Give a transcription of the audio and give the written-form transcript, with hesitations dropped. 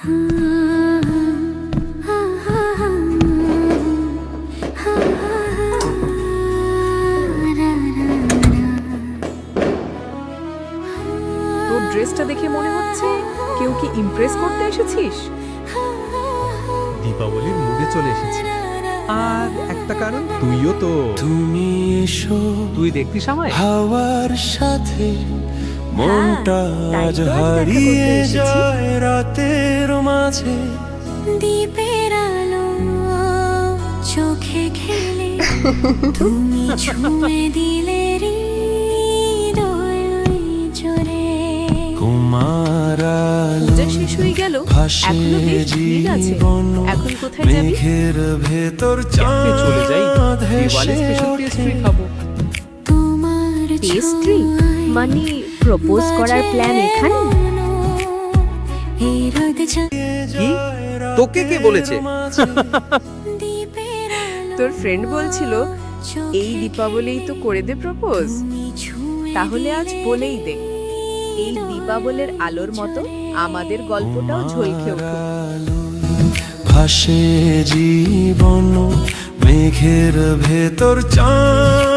তোর ড্রেসটা দেখে মনে হচ্ছে কেউ কি ইমপ্রেস করতে এসেছিস? দীপাবলির মুডে চলে এসেছি। আর একটা কারণ, তুইও তো। তুমি এসো তুই দেখতিস আমায়? হাওয়ার সাথে মনটা তাই আজ তো আজ দেখা হারিয়ে করতে এসেছি। যায় রাতের মাঝে। দীপের আলো চোখে খেলে তুমি ছুঁয়ে দিলে হৃদয় জোরে। কুমার পূজা শেষ হয়ে গেল, ভাসে এখনো বেশ ভিড় আছে। জীবন এখন কোথায় যাবি? মেঘের ভেতর ক্যাফে চলে যাই, চাঁদ দিওয়ালি হেসে স্পেশাল ওঠে। পেস্ট্রি খাবো। তোমার পেস্ট্রি মানে প্রপোজ করার প্ল্যান এখানে? এই রোদ কি? তোকে কে বলেছে? দীপের আলো তোর ফ্রেন্ড বলছিল এই দীপাবলি তো করে দে প্রপোজ। তাহলে আজ বলেই দে, এই দীপাবলির আলোর মতো আমাদের গল্পটাও ঝলকে উঠুক। ভাসে জীবন মেঘের ভেতর চাঁদ